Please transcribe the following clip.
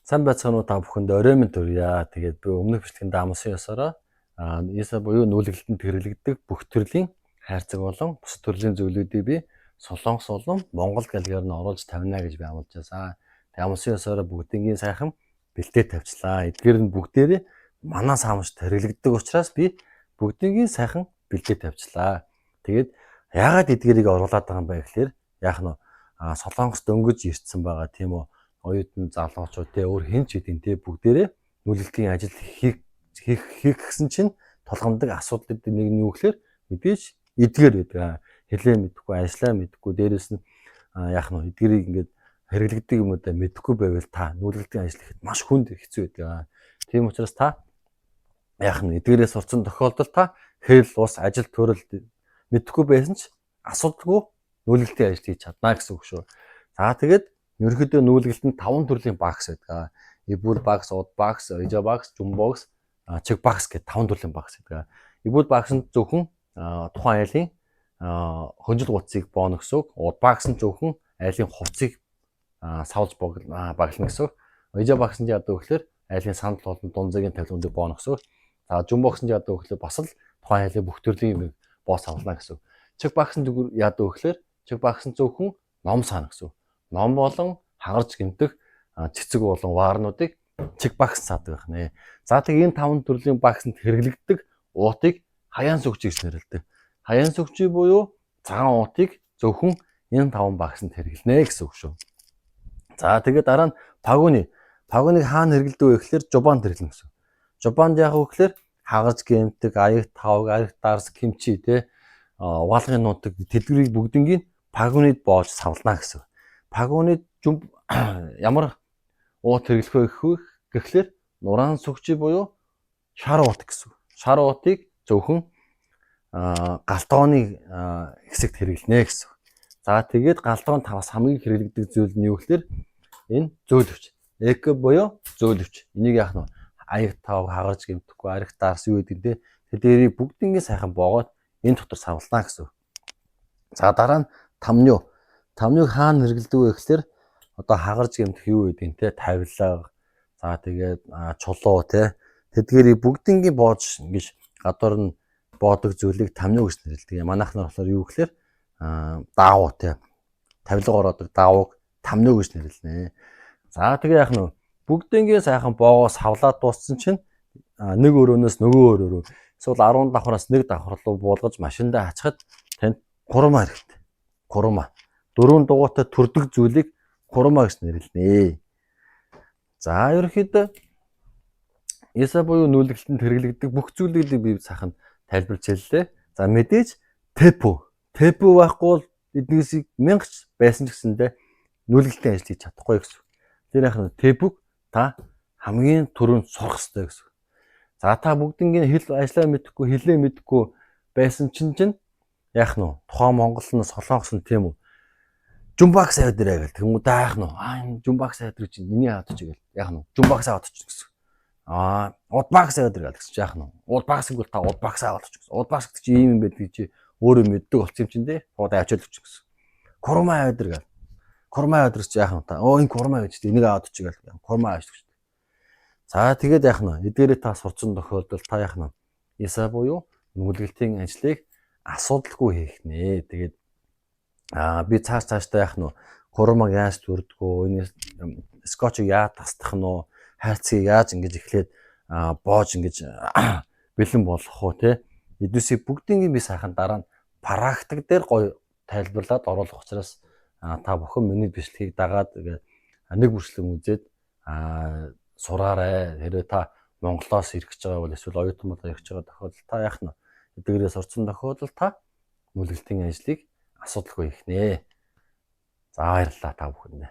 Сайн байцгаана уу та бүхэнд орой минь төрье. Тэгээд би өмнөх бичлэгэнд амсан ёсороо ESA буюу нүүлгэлтэнд хэрэглэгддэг бүх төрлийн хайрцаг болон бус төрлийн зүйлүүдийг би Солонгос болон Монгол галгаар нь оруулж тавина гэж би амлаж байсан. Тэгээд амсан ёсороо бүгдийн сайхан бэлтээ тавьчлаа. Эдгээр нь бүгдээрээ манай саамжт хэрэглэгддэг учраас би бүгдийн сайхан бэлтээ тавьчлаа. Тэгээд яагаад эдгээрийг оруулаад байгаа юм бэ гэхээр яах нь Солонгост дөнгөж ирсэн байгаа тийм үү? Оюутан залуучууд те өөр хэн ч хэдин те бүгдээрээ нүүлгэлтийн ажил хийх гэсэн чинь толгомдог асуудлууд нэг нь юу гэхээр мэдээж эдгээр байдаг. Хэлээ мэдэхгүй, ажиллаа мэдэхгүй, дээрэс нь яах нь эдгэрийг ингээд хэрэглэгддэг юм уу да мэдэхгүй байвал та нүүлгэлтийн ажил хийхэд маш хүнд хэцүү байдаг. Тийм учраас та яах нь эдгээрээ сурцсан тохиолдолд та хэл ус ажил төрөл мэдэхгүй байсан ч асуудалгүй нүүлгэлтийн ажил хийж чадна гэсэн үг шүү. За тэгээд ерөнхийдөө нүүлгэлтэнд 5 төрлийн багс байдаг. Ибүүл багс, уд багс, ижа багс, жумбокс, чиг багс гэдэг 5 төрлийн багс байдаг. Ибүүл багс нь зөвхөн тухайн айлын хөнжил гуцыг бооно гэсэн үг. Уд багс нь зөвхөн айлын хувцсыг савлж баглана гэсэн үг. Ижа багс нь яадаг вэ гэхээр айлын санал болон дунзагийн тавилгуудыг бооно гэсэн үг. За жумбокс нь яадаг вэ гэхээр бас л тухайн айлын бүх төрлийн юм боо савлана гэсэн үг. Чиг багс нь яадаг вэ гэхээр чиг багс нь зөвхөн ном саана гэсэн үг. Ном болон хагарч гэмтэх цэцэг болон ваарнуудыг чиг багс цаадаг байна. За тэгээ энэ 5 төрлийн багсанд хэрэглэгддэг уутыг хаяан сүгч гэж нэрлэдэг. Хаяан сүгчий буюу цагаан уутыг зөвхөн энэ 5 багсанд хэрэглэнэ гэсэн үг шүү. За тэгээ дараа нь пагуны. Пагуныг хаана хэрэглэдэг вэ гэхээр жубанд хэрэглэнэ гэсэн. Жубанд яг вэ гэхээр хагарч гэмтэх, аяг тавг, аяг дарс, кимчи те угаалгын нутаг тэдгэрийг бүгднийг пагунид боож савлана гэсэн. Пагунид ямар уут хэрэглэх вэ гэхлээр нураан сүгчий буюу шар уут гэсэн. Шар уутыг зөвхөн галтгооны хэсэгт хэрэглэнэ гэсэн. За тэгээд галтгоон тавас хамгийн хэрэглэгдэх зүйл нь юу гэхлээр энэ зөөлөвч. Эко буюу зөөлөвч. Энийг яах нь аяг тавг хагарч гэмтэхгүй, арх дарс юу гэдэг те тэдгэрийг бүгднийг сайхан боогоод энэ дотор савлана гэсэн. За дараа нь тамню. Тамнюг хаана хэрэглэдэг вэ гэхээр одоо хагарч гэмтэх юу гэдэг те тавилга. За тэгээд чулуу те тэдгэрийг бүгднийг боож ингэж гадуур нь боодог зүйлийг тамню гэж нэрлэдэг. Манайх нар болохоор юу гэхээр даавуу те тавилга ороодог даавууг тамню гэж нэрлэнэ. За тэгээ яах нь бүгднийг сайхан боогоо савлаад дууссан чинь нэг өрөөнөөс нөгөө өрөө рүү эсвэл 10 давхраас нэг давхар руу буулгаж машиндаа хачхад танд гурмаа хэрэгтэй. Гурмаа. 4 дугуйтай төрдөг зүйлийг гурмаа гэж нэрлэнэ. За ерөнхийдөө ESA буюу нүүлгэлтэнд хэрэглэгддэг бүх зүйлүүдийг би сайхан тайлбарч хэллээ. За мэдээж тепу. Тепу байхгүй бол эднээс 1000 ч байсан ч гэсэндээ нүүлгэлтийн ажил хийж чадахгүй гэсэн. Тэр яах нь тепуг та хамгийн түрүүнд сурах хэрэгтэй гэсэн. За та бүгднийг хэл ажиллаа мэдэхгүй, хэлээ мэдэхгүй байсан чинь яах нь тухайн Монгол нь Солонгос нь тийм үү? Жумбакс аваад ирээ гэл. Тэгмүү даах нь энэ жумбакс аваад ирж чинь миний аваад чи гэл. Яах нь жумбакс аваад чи гэсэн. Удбакс аваад ирээ гэсэн чи яах нь. Удбаксыг бол та удбакс аваад чи гэсэн. Удбакс гэдэг чи ийм юм байдаг чи өөрөө мэддэг болсон юм чинь дээ. Удаа авчил чи гэсэн. Курмаа аваад ирээ гэл. Курмаа аваад ирч яах нь та. Энэ курмаа гэж энийг аваад чи гэл. Курмаа авч гэж. За тэгээд яах нь. Эдгээрээ та сурцсан тохиолдолд та яах нь. ESA буюу нүүлгэлтийн ажлыг асуудалгүй хийх нэ. Тэгээд би цаашдаа яах нь гурмаг яаж төрдгөө энэ скотчийг яаж тасдах нь хайрцгийг яаж ингэж эхлээд боож ингэж бэлэн болгох уу те эдгүүсийг бүгднийг би сайхан дараа нь практик дээр гоё тайлбарлаад оруулах учраас та бүхэн миний бичлэгийг дагаад нэг бүрчлэн үзээд сураарай. Хэрвээ та Монголоос ирэх гэж байгаа бол эсвэл оюутан болоо ирэх гэж байгаа тохиолдолд та яах нь эдгээрээ сурцсан тохиолдолд та нүүлгэлтийн ажлыг асуудалгүй хийх нэ. За баярлалаа та бүхэнд.